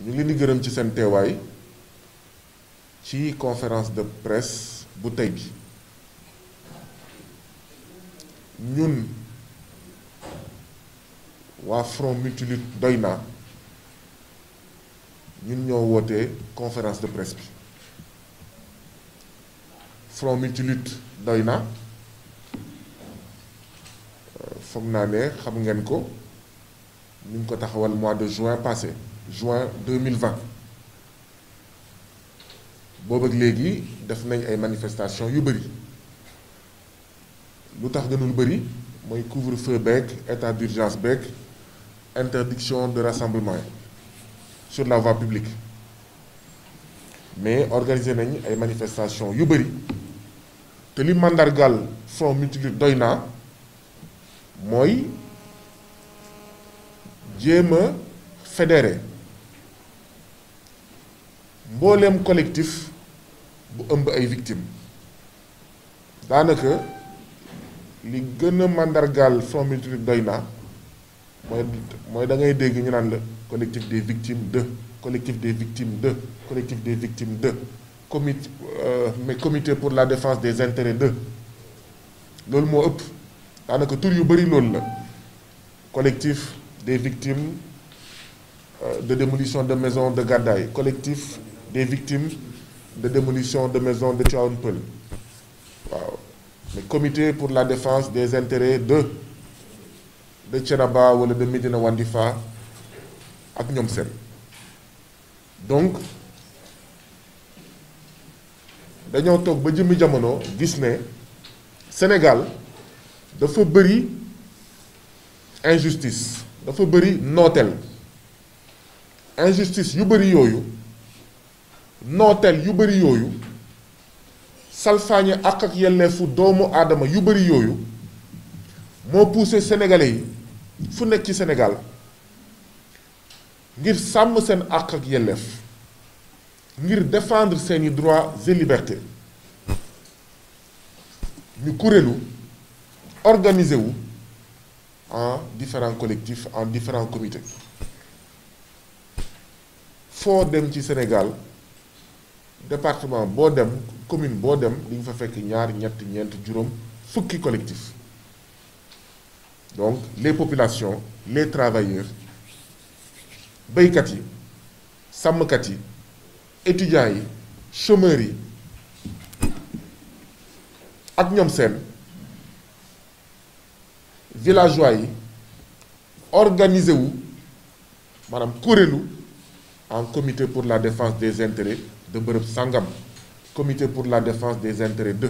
ñu ngi leen di gërëm ci seen teewaay ci conférence de presse bu tey bi. ñun waa Front Multilutte doy na ñun ñoo wootee conférence de presse bi. Front Multilutte doy na foog naa ne xam ngeen ko ñu ngi ko taxawal mois de juin passé juin 2020 boobu ak léegi def nañ ay manifestations yu bëri lu tax gënul bëri mooy couvre-feu beeg état d'urgence beeg interdiction de rassemblement sur la voie publique mais organiser nañ ay manifestations yu bëri te li mandargal Front Multilutte doy na mooy jéem a fédéré mbooleem collectif bu ëmb ay victimes daanaka li gën a mandargal Front Multilutte doy na mooy da ngay dégg ñu naan la collectif des victimes de collectif des victimes de collectif des victimes de comité pour la défense des intérêts de loolu moo ëpp daanaka tur yu bëri loolu la collectif des victimes de démolition de maisons de Gadaye collectif des victimes de démolition de maisons de Tivaouane Peulh waaw mais comité pour la défense des intérêts de Thiénaba wala de Médina Wandifa ak ñoom seen donc dañoo toog ba jëmmi jamono gis ne Sénégal dafa bëri injustice dafa bëri nooteel injustice yu bëri yooyu nooteel yu bëri yooyu salfaañe àq ak yelleefu doomu aadama yu bëri yooyu moo poussé sénégalais yi fu nekk ci Sénégal ngir sàmm seen àq ak yelleef ngir défendre seeni droits et libertés ñu kuréelu organisé wu en différents collectifs en différents comités foo dem ci Sénégal département boo dem commune boo dem di nga fa fekk ñaar ñett ñeent juróom fukki collectif donc les populations les travailleurs béykat yi sàmmkat yi étudiants yi chômeurs yi ak ñoom seen villageois yi organisé wu maanaam kuréelu en comité pour la défense des intérêts de bërëb sàngam comité pour la défense des intérêts de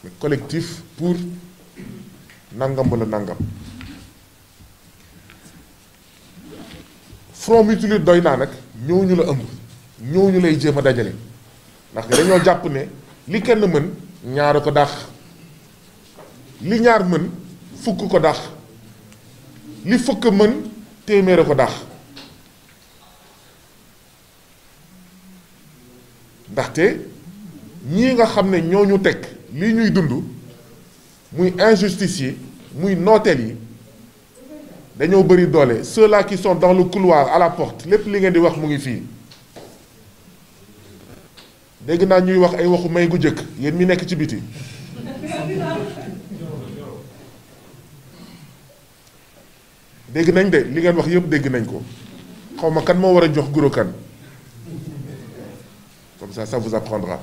le collectif pour nangam wala nangam Front Multilutte doy naa nag ñooñu la ëmb ñooñu lay jéem a dajale ndax dañoo jàpp ne li kenn mën ñaar ko dàq li ñaar mën fukk ko dàq li fukk mën téeméer ko dàq ndaxte ñii nga xam ne ñooñu teg lii ñuy dund muy injustice yi muy nooteel yi dañoo bëri doole ceux-là qui sont dans le couloir à la porte lépp li ngeen di wax mu ngi fii dégg naa ñuy wax ay waxu may gu jëkk yéen mi nekk ci biti dégg nañ de li ngeen wax yëpp dégg nañ ko xaw ma kan moo war a jox guro kan comme ça vous apprendra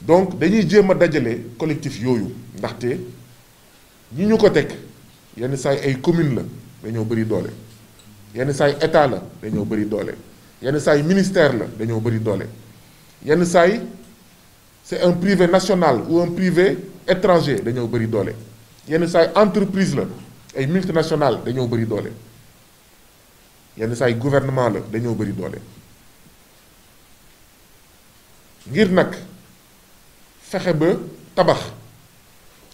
donc dañuy jéem a dajale collectif yooyu ndaxte ñi ñu ko teg yenn saay ay commune la dañoo bëri doole yenn saay état la dañoo bëri doole yenn saay ministère la dañoo bëri doole yenn saay c'est un privé national ou un privé étranger dañoo bëri doole yenn saay entreprise la ay multinationales dañoo bëri doole yenn saay gouvernement la dañoo bëri doole ngir nag fexe ba tabax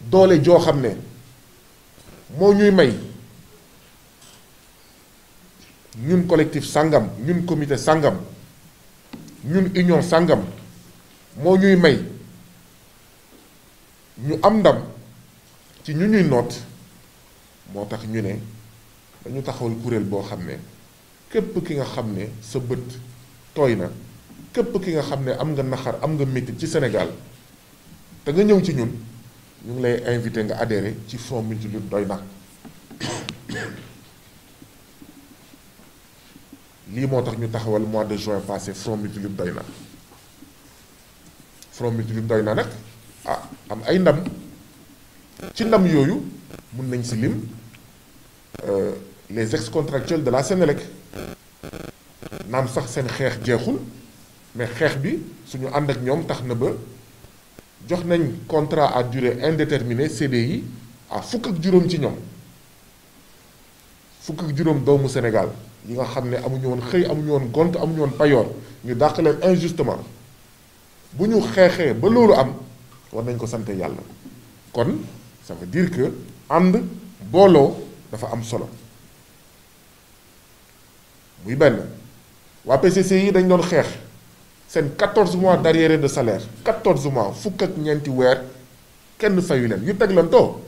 doole joo xam ne moo ñuy may ñun collectif sàngam ñun comité sàngam ñun union sàngam moo ñuy may ñu am ndam ci ñu ñuy noot moo tax ñu ne dañu taxawal kuréel boo xam ne képp ki nga xam ne sa bët tooy na képp ki nga xam ne am nga naxar am nga métti ci Sénégal te nga ñëw ci ñun ñu ngi lay invité nga adhéré ci Front Multilutte Doy Na. lii moo tax ñu taxawal mois de juin passé Front Multilutte Doy Na. Front Multilutte Doy Na nag am ay ndam ci ndam yooyu mun nañ si lim les ex-contractuels de la Sénélec naam sax seen xeex jeexul mais xeex bi suñu ànd ak ñoom tax na ba jox nañ contrat à durée indéterminée CDI à fukk ak juróom ci ñoom fukk ak juróom doomu Sénégal yi nga xam ne amuñu woon xëy amuñu woon gont amuñu woon payoor ñu dàq leen injustement bu ñu xeexee ba loolu am war nañ ko sante yàlla kon ça veut dire que ànd booloo dafa am solo muy benn waa PCC yi dañ doon xeex seen 14 mois d'arriéré de salaire 14 mois fukk ak ñeenti weer kenn fayu leen yu teglantoo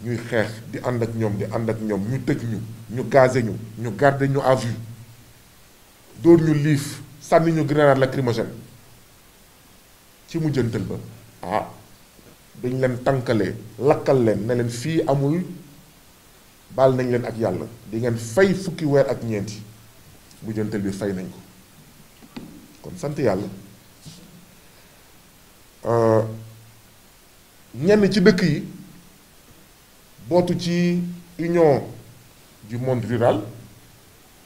ñuy xeex di ànd ak ñoom ñu tëj ñu gazé ñu garder ñu à vue dóor ñu liif sànni ñu grenade lacrymogène ci mujjantal ba dañ leen tànkalee lakkal leen ne leen fii amul baal nañ leen ak yàlla di ngeen fay fukki weer ak ñeenti mujjantal bi fay nañ ko kon sant yàlla ñenn ci dëkk yi bootu ci union du monde rural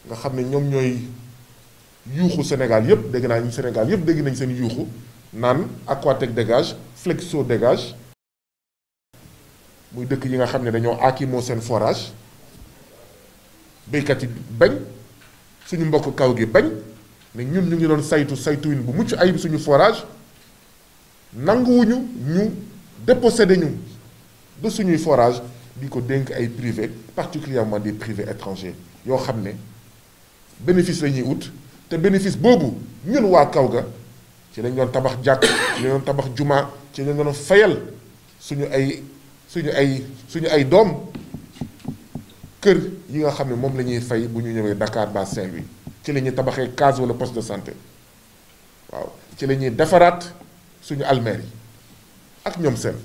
nga xam ne ñoom ñooy yuuxu Sénégal yépp dégg naa ñu Sénégal yépp dégg nañ seen yuuxu naan Aquatech dégage Flexo dégage muy dëkk yi nga xam ne dañoo aakimoo seen forage béykat yi bañ suñu mbokk kaw gi bañ ne ñun ñu ngi doon saytuwin bu mucc ayib suñu forage nanguwuñu ñu dépossédé ñu de suñuy forage di ko dénk ay privé particulièrement des privés étrangers yoo xam ne bénéfice la ñuy ut te bénéfice boobu ñun waa kaw ga ci lañ doon tabax jàkk ci lañ doon tabax juma ci lañ doon fayal suñu ay doom kër yi nga xam ne moom la ñuy fay bu ñu ñëwee Dakar ba Saint-Louis ci la ñuy tabaxee case wala poste de santé waaw ci la ñuy defaraat suñu almeer yi ak ñoom seen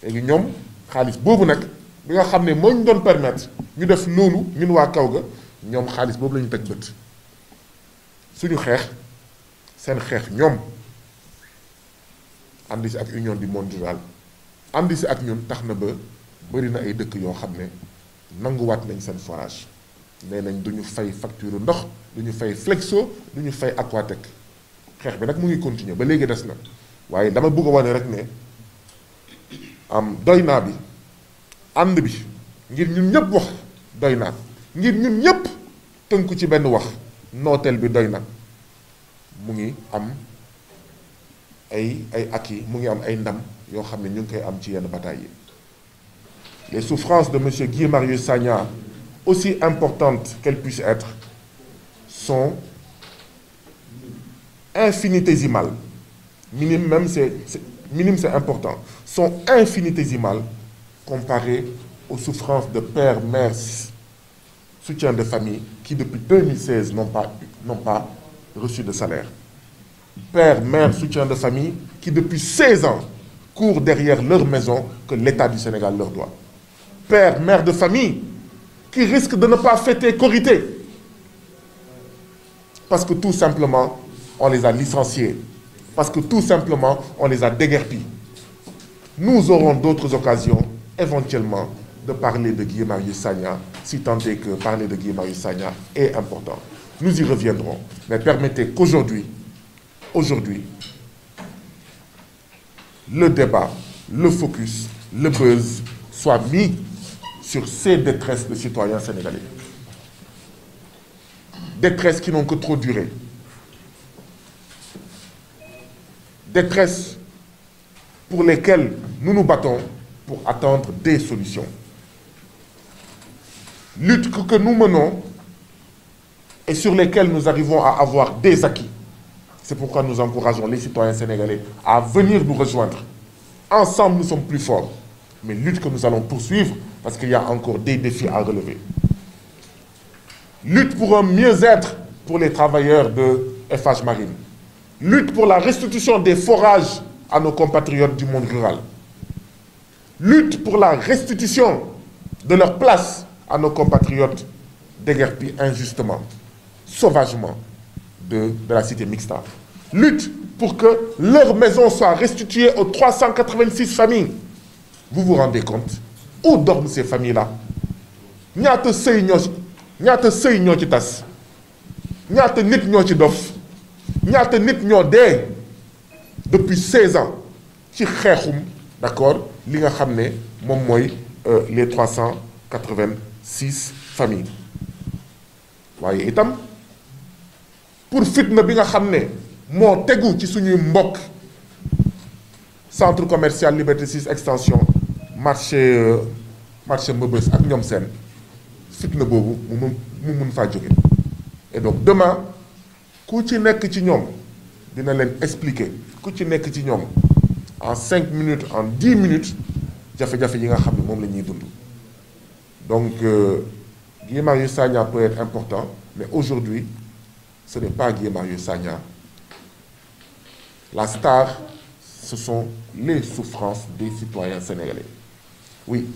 léegi ñoom xaalis boobu nag bi nga xam ne moo ñu doon permettre ñu def loolu ñun waa kaw ga ñoom xaalis boobu la ñu teg bët suñu xeex seen xeex ñoom ànd si ak union du monde rural ànd si ak ñun tax na ba bëri na ay dëkk yoo xam ne nanguwaat nañ seen forage nee nañ du ñu fay facture ndox du ñu fay Flexo du ñu fay Aquatech xeex bi nag mu ngi continuer ba léegi des na waaye dama bëgg a wane rek ne doy naa bi ànd bi ngir ñun ñëpp wax doy naa ngir ñun ñëpp tënku ci benn wax nooteel bi doy na mu ngi am ay acquis mu ngi am ay ndam yoo xam ne ñu ngi koy am ci yenn batailles yi. Les souffrances de monsieur Guy Marius Sagna, aussi importantes qu'elles puissent être, sont infinitésimales. Minime c'est important. Sont infinitésimales comparées aux souffrances de pères, mères, soutien de famille qui depuis 2016 n'ont pas reçu de salaire. Pères, mères, soutien de famille qui depuis 16 ans courent derrière leur maison que l'État du Sénégal leur doit. Pères, mères de famille qui risquent de ne pas fêter Korité parce que tout simplement on les a licenciés, parce que tout simplement on les a déguerpis. Nous aurons d'autres occasions éventuellement de parler de Guy Marius Sagna, si tant est que parler de Guy Marius Sagna est important. Nous y reviendrons. Mais permettez qu'aujourd'hui, le débat, le focus, le buzz soit mis sur ces détresses de citoyens sénégalais. Détresses qui n'ont que trop duré. Détresses pour lesquelles nous nous battons pour attendre des solutions. Luttes que nous menons et sur lesquelles nous arrivons à avoir des acquis. C'est pourquoi nous encourageons les citoyens sénégalais à venir nous rejoindre. Ensemble, nous sommes plus forts. Mais lutte que nous allons poursuivre parce qu'il y a encore des défis à relever. lutte pour un mieux-être pour les travailleurs de FH Marine, lutte pour la restitution des forages à nos compatriotes du monde rural, lutte pour la restitution de leur place à nos compatriotes déguerpis injustement, sauvagement de la cité mixta. Lutte pour que leur maison soit restituée aux 386 familles. Vous vous rendez compte? Où dorment ces familles-là? Ñaata sëy ñoo ci tas, ñaata nit ñoo ci dof, ñaata nit ñoo dee depuis 16 ans ci xeexum, d'accord, li nga xam ne moom mooy les 386 familles. waaye itam pour fitna bi nga xam ne moo tegu ci suñuy mbokk centre commercial Liberté 6 extension marché Mbeubeuss ak ñoom seen fitna boobu mu mun faa jóge. et donc demain ku ci nekk ci ñoom dina leen expliquer, ku ci nekk ci ñoom en 5 minutes en 10 minutes jafe-jafe yi nga xam ne moom la ñuy dund. donc Guy Marius Sagna peut être important, mais aujourd'hui ce n'est pas Guy Marius Sagna. La star, ce sont les souffrances des citoyens sénégalais. Oui,